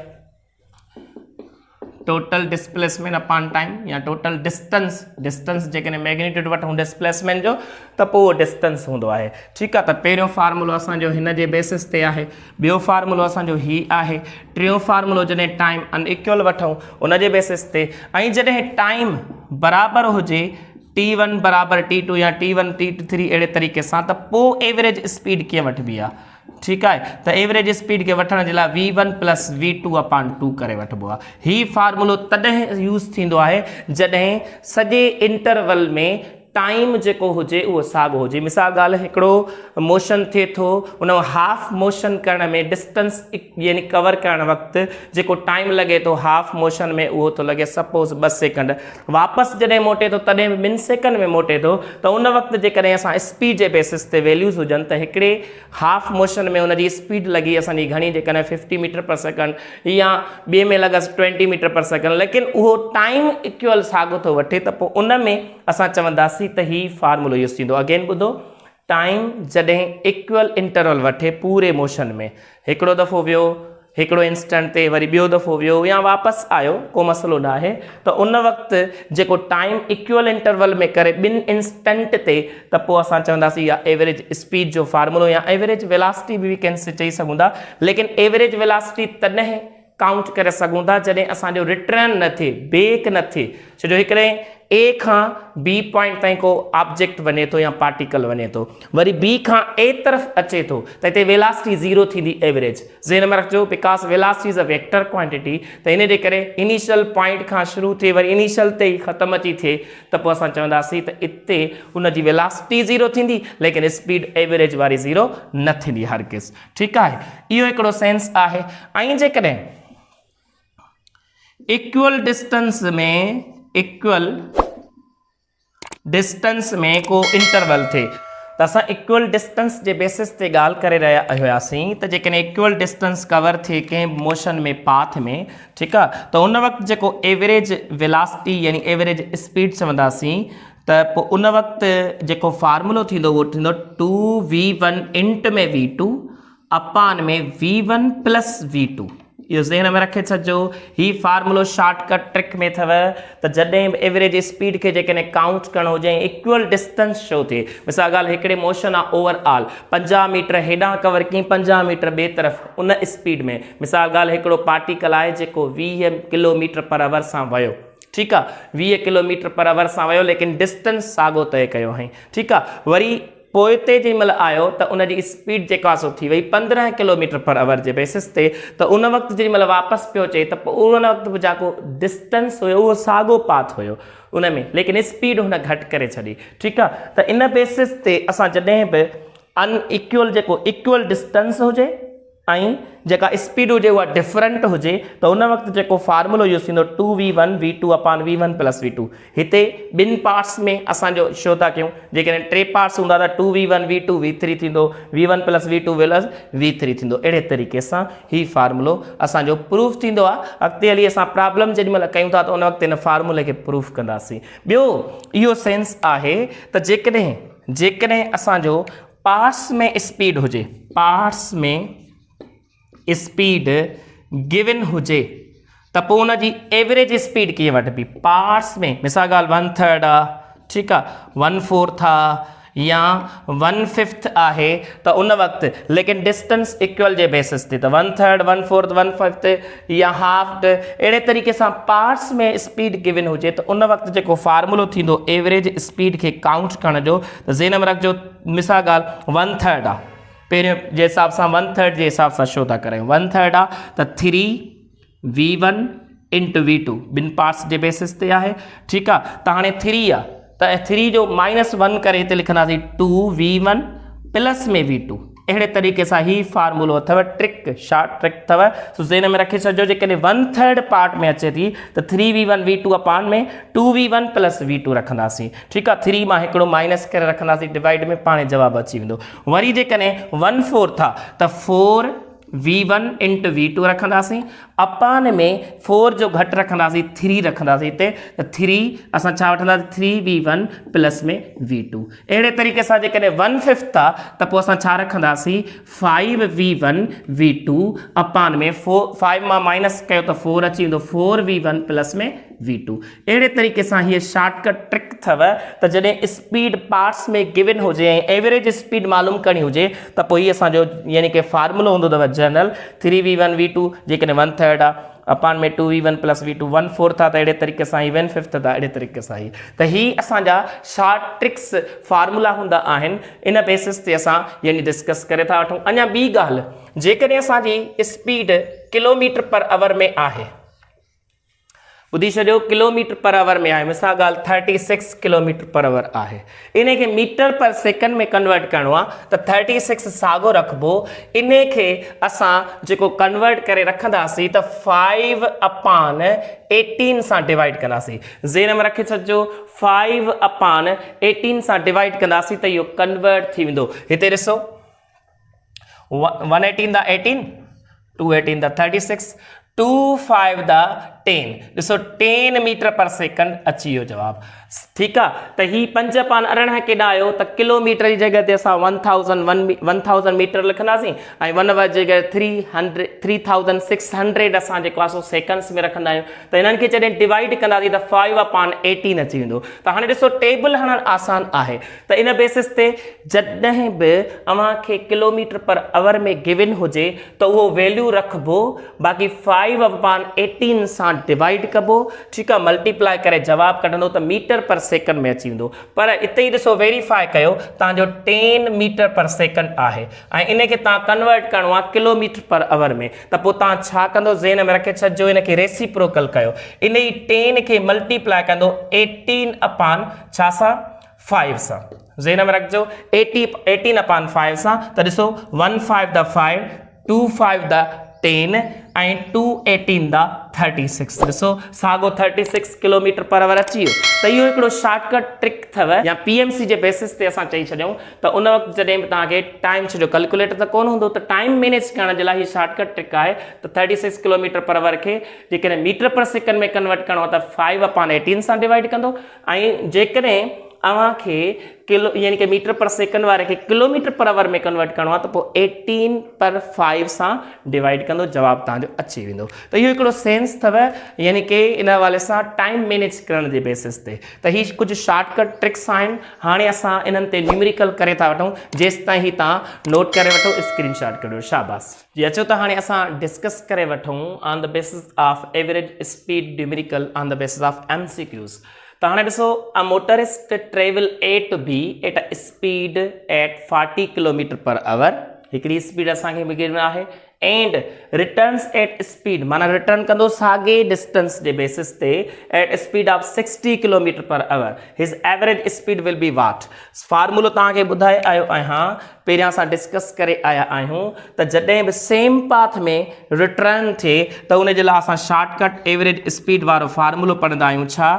टोटल डिस्प्लेसमेंट अपॉन टाइम या टोटल डिस्टेंस, डिस्टेंस जेकॾहिं मैग्नीट्यूड वठूं डिस्प्लेसमेंट जो त पोइ उहो डिस्टेंस हूंदो आहे। ठीकु आहे, त पहिरियों फार्मूलो असांजो हिन जे बेसिस ते आहे, ॿियो फार्मूलो असांजो ही आहे, टियों फार्मूलो जॾहिं टाइम अनइक्वल वठूं उन जे बेसिस ते, ऐं जॾहिं टाइम बराबरि हुजे t1 बराबरि t2 या t1 t3 अहिड़े तरीक़े सां, त पोइ एवरेज स्पीड कीअं वठिबी आहे। ठीकु आहे, त एवरेज स्पीड खे वठण जे लाइ v1 प्लस v2 अपॉन 2 करे वठिबो आहे। हीउ फार्मूलो तॾहिं यूज़ थींदो आहे जॾहिं सॼे इंटरवल में टाइम जेको हुजे उहो साॻियो हुजे। मिसाल ॻाल्हि, हिकिड़ो मोशन थिए थो, उन हाफ मोशन करण में डिस्टेंस यानी कवर करण वक़्तु जेको टाइम लॻे थो हाफ मोशन में उहो थो लॻे सपोज़ 2 सेकंड, वापसि जॾहिं मोटे थो तॾहिं 2 सेकंड में मोटे थो, त उन वक़्तु जेकॾहिं असां स्पीड जे बेसिस ते वैल्यूज़ हुजनि त हिकिड़े हाफ मोशन में उनजी स्पीड लॻी असांजी घणी, जेकॾहिं 50 मीटर पर सेकंड या ॿिए में लॻसि 20 मीटर पर सेकंड, लेकिन उहो टाइम इक्वल साॻियो थो वठे, त पोइ उन में असां चवंदासीं त ही फार्मूलो यूज़ थींदो। अगेन ॿुधो, टाइम जॾहिं इक्वल इंटरवल वठे पूरे मोशन में, हिकिड़ो दफ़ो वियो हिकिड़ो इंस्टेंट ते, वरी ॿियो दफ़ो वियो या वापसि आयो, को मसइलो न आहे, त उन वक़्तु जेको टाइम इक्वल इंटरवल में करे 2 इंस्टेंट ते, त पोइ असां चवंदासीं या एवरेज स्पीड जो फार्मूलो या एवरेज वेलासिटी बि कैन चई सघूं था। लेकिन एवरेज वेलासिटी तॾहिं काउंट करे सघूं था जॾहिं असांजो रिटर्न न थिए, बेक न थिए, छो जो हिकिड़े ए खां बी पॉइंट ताईं को ऑब्जेक्ट वञे थो या पार्टिकल वञे थो, वरी बी खां ए तरफ़ अचे थो, त हिते वेलासिटी 0 थींदी एवरेज। ज़हन में रखिजो, because velocity is a vector quantity, त इन जे करे इनिशियल पॉइंट खां शुरू थिए वरी इनिशियल ते ई ख़तमु अची थिए, त पोइ असां चवंदासीं त इते उनजी वेलासिटी 0 थींदी, लेकिन स्पीड एवरेज वारी 0 न थींदी हरगिज़। ठीकु आहे, इहो हिकिड़ो सेंस आहे। ऐं जेकॾहिं इक्वल डिस्टेंस में को इंटरवल थे, त असां इक्वल डिस्टेंस जे बेसिस ते ॻाल्हि करे रहिया हुआसीं त जेकॾहिं इक्वल डिस्टेंस कवर थिए कंहिं मोशन में पाथ में, ठीकु आहे, त उन वक़्तु जेको एवरेज वेलासिटी यानी एवरेज स्पीड चवंदासीं, त पोइ उन वक़्तु जेको फार्मूलो थींदो उहो थींदो 2v1 इंट में v2 अपान में v1 प्लस v2। इहो ज़हन में रखे छॾिजो, ही फार्मूलो शॉर्टकट ट्रिक में अथव। त जॾहिं बि एवरेज स्पीड खे जेकॾहिं काउंट करणो हुजे इक्वल डिस्टेंस शो थिए, मिसाल ॻाल्हि हिकिड़े मोशन आहे ओवरऑल 50 मीटर हेॾां कवर कई 50 मीटर ॿिए तरफ़ उन स्पीड में, मिसाल ॻाल्हि हिकिड़ो पार्टिकल आहे जेको 20 किलोमीटर पर आवर सां वियो, ठीकु आहे, 20 किलोमीटर पर आवर सां वियो, लेकिन डिस्टेंस साॻियो तय कयो हई, ठीकु आहे। वरी पोइ ते जेॾी महिल आयो त उनजी स्पीड जेका सो थी वई 15 kilometre per our J basis ते, त उन वक़्तु जेॾी महिल वापसि पियो अचे त पोइ उन वक़्तु बि जेको डिस्टेंस हुयो उहो साॻियो पाथ हुयो उन में, लेकिन स्पीड हुन घटि करे छॾी, ठीकु आहे। त इन बेसिस ते असां जॾहिं बि अनइक्वल जेको इक्वल डिस्टेंस हुजे ऐं जेका स्पीड हुजे उहा डिफरेंट हुजे त उन वक़्तु जेको फार्मूलो यूज़ थींदो 2v1 v2 अपान v1 प्लस v2। हिते ॿिनि पार्ट्स में असांजो शो था कयूं, जेकॾहिं 3 पार्ट्स हूंदा त 2v1 v2 v3 थींदो, v1 plus v2 plus v3 थींदो। अहिड़े तरीक़े सां ही फार्मूलो असांजो प्रूफ थींदो आहे। अॻिते हली असां प्रॉब्लम जेॾी महिल कयूं था त उन वक़्तु हिन फार्मूले खे प्रूफ कंदासीं। ॿियो इहो सेंस आहे त जेकॾहिं असांजो पार्ट्स में स्पीड हुजे, पार्ट्स में स्पीड गिवन हुजे त पोइ उनजी एवरेज स्पीड कीअं वठबी। पार्ट्स में मिसाल ॻाल्हि 1/3 आहे, ठीकु आहे, 1/4 आहे या 1/5 आहे, त उन वक़्तु लेकिन डिस्टेंस इक्वल जे बेसिस ते त 1/3 1/4 1/5 या हाफ, अहिड़े तरीक़े सां पार्ट्स में स्पीड गिवन हुजे त उन वक़्तु जेको फार्मूलो थींदो एवरेज स्पीड खे काउंट करण जो, त ज़हन में रखिजो, मिसाल ॻाल्हि 1/3 आहे, पहिरियों जे हिसाब सां 1/3 जे हिसाब सां शो था करियूं, 1/3 आहे त 3v1 इंटू v2 ॿिनि पार्ट्स जे बेसिस ते आहे, ठीकु आहे। त हाणे 3 आहे त 3 जो -1 करे हिते लिखंदासीं 2v1 प्लस में v2। अहिड़े तरीक़े सां ही फार्मूलो अथव, ट्रिक शॉर्ट ट्रिक अथव, सो ज़हन में रखी छॾिजो। जेकॾहिं 1/3 पार्ट में अचे थी त 3v1 v2 अपान में 2v1 प्लस v2 रखंदासीं, ठीकु आहे। 3 मां हिकिड़ो माइनस करे रखंदासीं, डिवाइड में पाणे जवाबु अची वेंदो। वरी जेकॾहिं 1/4 था त 4v1 इंटू v2 रखंदासीं, अपान में 4 जो घटि रखंदासीं 3 रखंदासीं हिते, त 3 असां छा वठंदासीं 3v1 प्लस में v2। अहिड़े तरीक़े सां जेकॾहिं 1/5 था त पोइ असां छा रखंदासीं 5v1 v2 अपान में 5 मां माइनस कयो त 4 अची वेंदो, 4v1 प्लस में v2। अहिड़े तरीक़े सां हीअ शॉर्टकट ट्रिक अथव त जॾहिं स्पीड पार्ट्स में गिवन हुजे ऐं एवरेज स्पीड मालूम करणी हुजे त पोइ हीअ असांजो यानी कि फार्मूलो हूंदो अथव जनरल 3v1 v2 जेकॾहिं 1/3 आहे अपान में 2v1 प्लस v2 1/4 था त अहिड़े तरीक़े सां ही 1/5 था अहिड़े तरीक़े सां ही। त ही असांजा शॉर्ट ट्रिक्स फार्मूला हूंदा आहिनि, इन बेसिस ते असां यानी डिस्कस करे था वठूं। अञा ॿी ॻाल्हि, जेकॾहिं असांजी स्पीड किलोमीटर पर आवर में आहे, ॿुधी छॾियो, किलोमीटर पर आवर में आहे, मिसाल ॻाल्हि 36 किलोमीटर पर आवर आहे, इन खे मीटर पर सेकंड में कन्वर्ट करिणो आहे त 36 साॻियो रखिबो, इन खे असां जेको कन्वर्ट करे रखंदासीं त 5/18 सां डिवाइड कंदासीं। ज़हन में रखे छॾिजो, 5/18 सां डिवाइड कंदासीं त इहो कन्वर्ट थी वेंदो। हिते ॾिसो 118 द 18 218 द 36 25 द 10, ॾिसो 10 मीटर पर सेकंड अची वियो जवाबु, ठीकु आहे। त ही 5/18 केॾां आयो त किलोमीटर जी जॻह ते असां 1000 मीटर लिखंदासीं ऐं 1 जी जॻह 3600 असां जेको आहे सो सेकंड्स में रखंदा आहियूं। त हिननि खे जॾहिं डिवाइड कंदासीं त 5/18 अची वेंदो। त हाणे ॾिसो टेबल हणणु आसान आहे, त इन बेसिस ते जॾहिं बि अव्हांखे किलोमीटर पर आवर में गिवन हुजे त उहो वैल्यू रखिबो, बाक़ी 5/18 सां डिवाइड कबो, ठीकु आहे, मल्टीप्लाई करे जवाबु कढंदो त मीटर पर सेकंड में अची वेंदो। पर इते ई ॾिसो वेरीफाई कयो, तव्हांजो 10 मीटर पर सेकंड आहे ऐं इन खे तव्हां कन्वर्ट करिणो आहे किलोमीटर पर आवर में, त पोइ तव्हां छा कंदो, ज़हन में रखे छॾिजो, इन खे रेसिप्रोकल कयो, इन ई 10 खे मल्टीप्लाई कंदो 18 छा सां 5 सां, ज़हन में रखिजो 18/5 सां, त ॾिसो 15 द 5 25 द 10 ऐं 218 दा 36 ॾिसो साॻियो 36 किलोमीटर पर आवर अची वियो त इहो हिकिड़ो शॉर्टकट ट्रिक अथव या PMC जे बेसिस ते असां चई छॾियूं त उन वक़्तु जॾहिं बि तव्हांखे टाइम छो जो कैलकुलेटर त कोन हूंदो त टाइम मैनेज करण जे लाइ हीअ शॉर्टकट ट्रिक आहे त 36 किलोमीटर पर आवर खे जेकॾहिं मीटर पर सेकेंड में कन्वर्ट करिणो आहे त 5/18 सां डिवाइड कंदो ऐं जेकॾहिं अव्हांखे किलो यानी कि मीटर पर सेकेंड वारे खे किलोमीटर पर आवर में कन्वर्ट करिणो आहे त पोइ 18/5 सां डिवाइड कंदो जवाबु तव्हांजो अची वेंदो त इहो हिकिड़ो सेंस अथव यानी कि इन हवाले सां टाइम मैनेज करण जे बेसिस ते त हीअ कुझु शॉर्टकट ट्रिक्स आहिनि हाणे असां इन्हनि ते न्यूमेरिकल करे था वठूं जेसि ताईं ही तव्हां नोट करे वठो स्क्रीनशॉट कढो शाबाश जी अचो त हाणे असां डिस्कस करे वठूं on the basis of average speed numerical on the basis of MCQs तो हाँ ॾिसो a motorist travel A to B at a speed at 40 kilometre per hour हिकिड़ी स्पीड असांखे मिलणी आहे एंड रिटर्न्स एट स्पीड माना रिटर्न कंदो साॻे डिस्टेंस जे बेसिस ते at speed of 60 kilometre per hour his average speed will be what फार्मूलो तव्हांखे ॿुधाए आयो आहियां पहिरियां असां डिस्कस करे आया आहियूं त जॾहिं बि सेम पाथ में रिटर्न थिए त उन जे लाइ असां शॉर्टकट एवरेज स्पीड वारो फार्मूलो पढ़ंदा आहियूं छा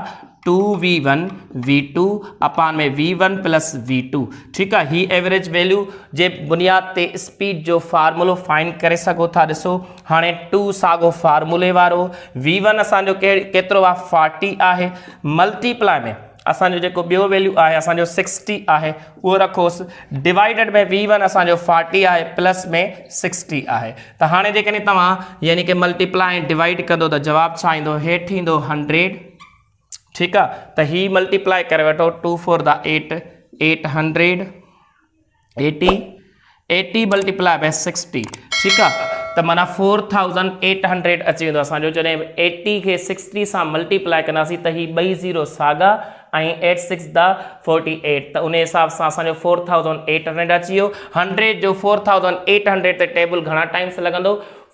2v1 v2 अपान में v1 प्लस v2 ठीकु आहे ही एवरेज वैल्यू जे बुनियाद ते स्पीड जो फार्मूलो फाइंड करे सघो था ॾिसो हाणे 2 साॻो फार्मूले वारो v1 असांजो केतिरो आहे 40 आहे मल्टीप्लाई में असांजो जेको ॿियो वैल्यू आहे असांजो 60 आहे उहो रखोसि डिवाइडेड में v1 असांजो 40 आहे प्लस में 60 आहे त हाणे जेकॾहिं तव्हां यानी कि मल्टीप्लाई डिवाइड कंदो त जवाबु छा ईंदो हेठि ईंदो 100 ठीक है तो ही मल्टीप्लाई करे वठो 2 4 दा 8 800 80 मल्टीप्लाई बाय 60 ठीक है तो माना 4800 अची वेंदो असांजो जॾहिं 80 के 60 सां मल्टीप्लाई कंदासीं त ही ॿई ज़ीरो साॻा ऐं 8 6 दा 48 त उन हिसाब सां असांजो 4800 अची वियो 100 जो 4800 ते टेबल घणा टाइम्स लॻंदो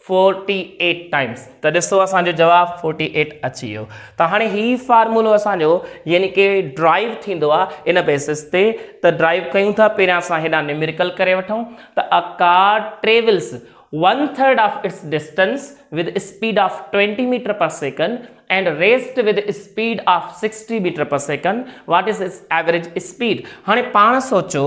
48 टाइम्स त ॾिसो असांजो जवाबु 48 अची वियो त हाणे ही फार्मूलो असांजो यानी कि ड्राइव थींदो आहे इन बेसिस ते त ड्राइव कयूं था पहिरियां असां हेॾा न्यूमेरिकल करे वठूं त a car travels 1/3 of its distance with speed of 20 meter per second and raced with speed of 60 meter per second. What is its average speed? हाणे पाण सोचो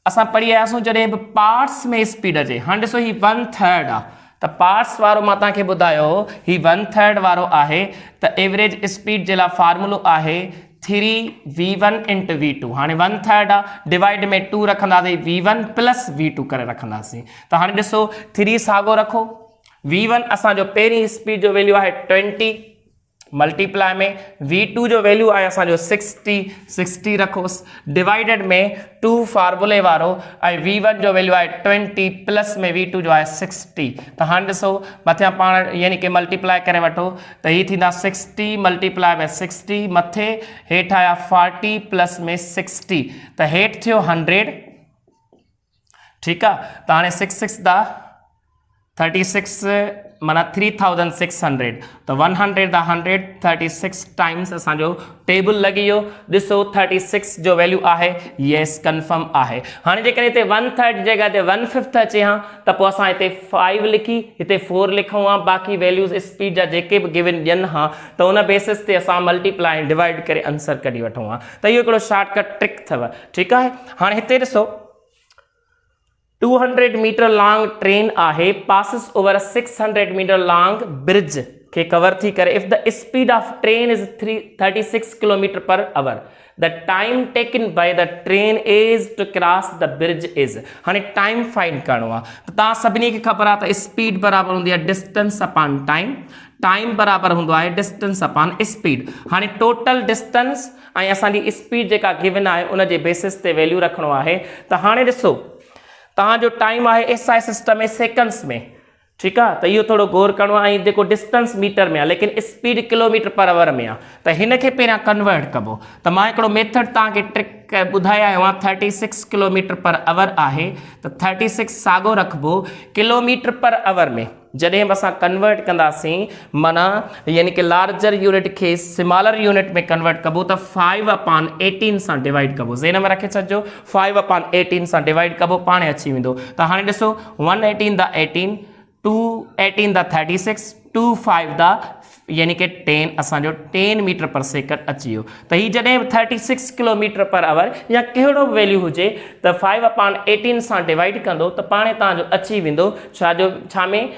असां पढ़ी आयासीं जॾहिं बि पार्ट्स में स्पीड अचे हाणे ॾिसो ही 1/3 आहे त पार्ट्स वारो मां तव्हांखे ॿुधायो ही 1/3 वारो आहे त एवरेज स्पीड जे लाइ फार्मूलो आहे 3v1 into v2 हाणे 1/3 आहे डिवाइड में 2 रखंदासीं v1 प्लस v2 करे रखंदासीं त हाणे ॾिसो 3 साॻो रखो v1 असांजो पहिरीं स्पीड जो वैल्यू आहे 20 मल्टीप्लाई में v2 जो वैल्यू आहे असांजो 60 रखोसि डिवाइडेड में 2 फार्मूले वारो ऐं v1 जो वैल्यू आहे 20 प्लस में v2 जो आहे 60 त हाणे ॾिसो मथियां पाण यानी कि मल्टीप्लाई करे वठो त ही थींदा 60 मल्टीप्लाई में 60 मथे हेठि आया 40 प्लस में 60 त हेठि थियो 100 ठीकु आहे त हाणे 6 6 दा 36 माना 3600 तो 100 दा 136 टाइम्स असांजो टेबल लॻी वियो ॾिसो 36 जो वैल्यू आहे येस कंफर्म आहे हाणे जेकॾहिं हिते 1/3 जगह ते 1/5 अचे हा त पोइ असां हिते 5 लिखी हिते 4 लिखूं हा बाक़ी वैल्यूज़ स्पीड जा जेके बि गिवन ॾियनि हा त उन बेसिस ते असां मल्टीप्लाई डिवाइड करे आंसर कढी वठूं हा त इहो हिकिड़ो शॉर्टकट ट्रिक अथव ठीकु आहे हाणे हिते ॾिसो 200 मीटर लॉन्ग ट्रेन आहे passes over a 600 metre long bridge के कवर थी करे if the speed of train is 36 kilometre per hour the time taken by the train is to cross the bridge is हाणे टाइम फाइंड करणो आहे त तव्हां सभिनी खे ख़बर आहे त स्पीड बराबर हूंदी आहे डिस्टेंस अपॉन टाइम टाइम बराबर हूंदो आहे डिस्टेंस अपॉन स्पीड हाणे टोटल डिस्टेंस ऐं असांजी स्पीड जेका गिवन आहे उन जे बेसिस ते वैल्यू रखणो आहे त हाणे ॾिसो तव्हांजो टाइम आहे SI सिस्टम में सेकंड्स में ठीकु आहे त इहो थोरो गौर करिणो आहे ऐं जेको डिस्टेंस मीटर में आहे लेकिन स्पीड किलोमीटर पर आवर में आहे त हिन खे पहिरियां कन्वर्ट कबो त मां हिकिड़ो मेथड तव्हांखे ट्रिक ॿुधाए आयो आहे 36 किलोमीटर पर आवर आहे त 36 साॻो रखिबो किलोमीटर पर आवर में जॾहिं बि असां कन्वर्ट कंदासीं माना यानी कि लार्जर यूनिट खे स्मॉलर यूनिट में कन्वर्ट कबो त 5/18 सां डिवाइड कबो ज़हन में रखे छॾिजो 5/18 सां डिवाइड कबो पाणे अची वेंदो त हाणे ॾिसो 118 दा 18 2 18 दा 36 2 5 दा यानी कि 10 असांजो 10 मीटर पर सेकंड अची वियो त ही जॾहिं 36 किलोमीटर पर आवर या कहिड़ो वैल्यू हुजे त 5/18 सां डिवाइड कंदो त पाणे तव्हांजो अची वेंदो छा में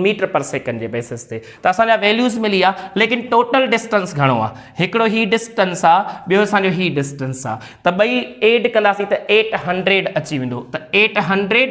मीटर पर सेकंड जे बेसिस ते त असांजा वैल्यूज़ मिली आहे लेकिन टोटल डिस्टेंस घणो आहे हिकिड़ो ही डिस्टेंस आहे ॿियो असांजो ही डिस्टेंस आहे त ॿई एड कंदासीं त 800 अची वेंदो त 800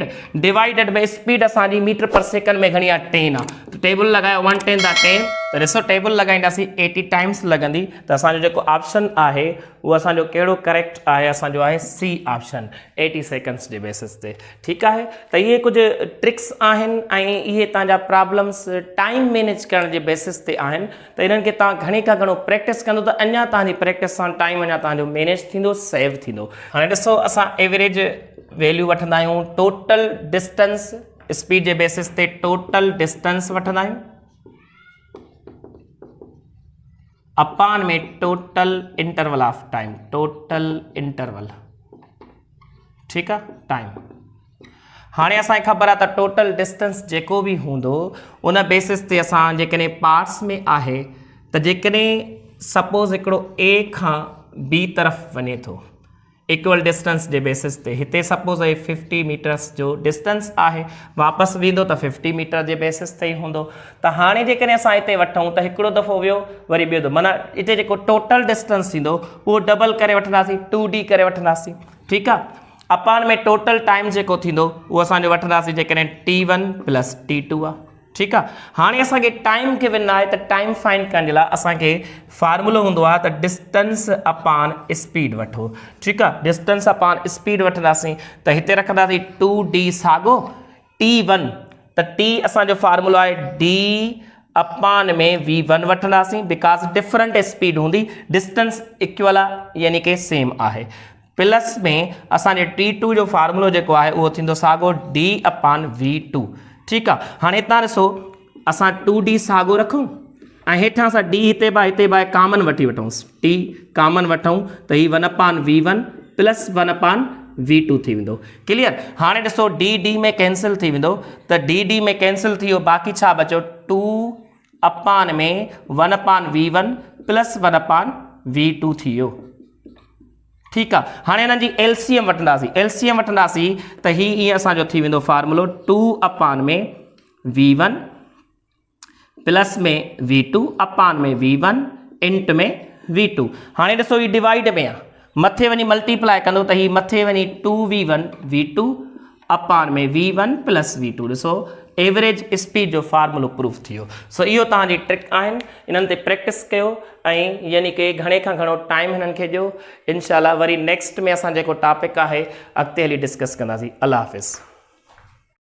डिवाइडेड बाई स्पीड असांजी मीटर पर सेकंड में घणी आहे 10 आहे त टेबल लॻायो 110 दा 10 त ॾिसो टेबल लॻाईंदासीं 80 टाइम्स लॻंदी त असांजो जेको ऑप्शन आहे उहो असांजो कहिड़ो करेक्ट आहे असांजो आहे सी ऑप्शन 80 सेकंड्स जे बेसिस ते ठीकु आहे त इहे कुझु ट्रिक्स आहिनि ऐं इहे तव्हांजा प्रॉब्लम्स टाइम मैनेज करण जे बेसिस ते आहिनि त इन्हनि खे तव्हां घणे खां घणो प्रैक्टिस कंदो त अञा तव्हांजी प्रैक्टिस सां टाइम अञा तव्हांजो मैनेज थींदो सेव थींदो हाणे ॾिसो असां एवरेज वैल्यू वठंदा आहियूं टोटल डिस्टेंस स्पीड जे बेसिस ते टोटल डिस्टेंस वठंदा आहियूं अपान में total interval of time total interval ठीक है टाइम हाणे असांखे ख़बर आहे त टोटल डिस्टेंस जेको बि हूंदो उन बेसिस ते असां जेकॾहिं पार्ट्स में आहे त जेकॾहिं सपोज़ हिकिड़ो ए खां बी तरफ़ वञे थो इक्वल डिस्टेंस जे बेसिस ते हिते सपोज़ 50 मीटर्स जो डिस्टेंस आहे वापसि वेंदो त 50 मीटर जे बेसिस ते ई हूंदो त हाणे जेकॾहिं असां हिते वठूं त हिकिड़ो दफ़ो वियो वरी ॿियो दफ़ो माना हिते जेको टोटल डिस्टेंस थींदो उहो डबल करे वठंदासीं 2D करे वठंदासीं ठीकु आहे अपान में टोटल टाइम जेको थींदो उहो असांजो वठंदासीं जेकॾहिं T1 + T2 आहे ठीकु आहे हाणे असांखे टाइम खे विन आहे त टाइम फाइंड करण जे लाइ असांखे फार्मूलो हूंदो आहे त डिस्टेंस अपान स्पीड वठो ठीकु आहे डिस्टेंस अपान स्पीड वठंदासीं त हिते रखंदासीं 2D साॻो T1 त T असांजो फार्मूलो आहे D अपान में V1 वठंदासीं बिकॉज़ डिफरेंट स्पीड हूंदी डिस्टेंस इक्वल आहे यानी कि सेम आहे प्लस में असांजे T2 जो फार्मूलो जेको आहे उहो थींदो साॻो D अपान V2 ठीकु आहे हाणे हितां ॾिसो असां 2D साॻो रखूं ऐं हेठां असां D हिते बाए कॉमन वठी वठूंसि T कॉमन वठूं त ही 1/V1 + 1/V2 थी वेंदो क्लियर हाणे ॾिसो D में कैंसिल थी वेंदो त D में कैंसिल थी वियो बाक़ी छा बचो 2 अपान में 1/V1 + 1/V2 थी वियो ठीकु आहे हाणे हिननि जी LCM वठंदासीं त ही ईअं असांजो थी वेंदो फार्मूलो 2 अपान में V1 प्लस में V2 अपान में V1 इंट में V2 हाणे ॾिसो ही डिवाइड में आहे मथे वञी मल्टीप्लाई कंदो त ही मथे वञी 2V1 V2 अपान में V1 + V2 ॾिसो एवरेज स्पीड जो फार्मूलो प्रूफ थी वियो सो इहो तव्हांजी ट्रिक आहिनि इन्हनि ते प्रैक्टिस कयो ऐं यानी कि घणे खां घणो टाइम हिननि खे ॾियो इंशाल्लाह वरी नेक्स्ट में असां जेको टॉपिक आहे अॻिते हली डिस्कस कंदासीं अल्लाह हाफ़िज़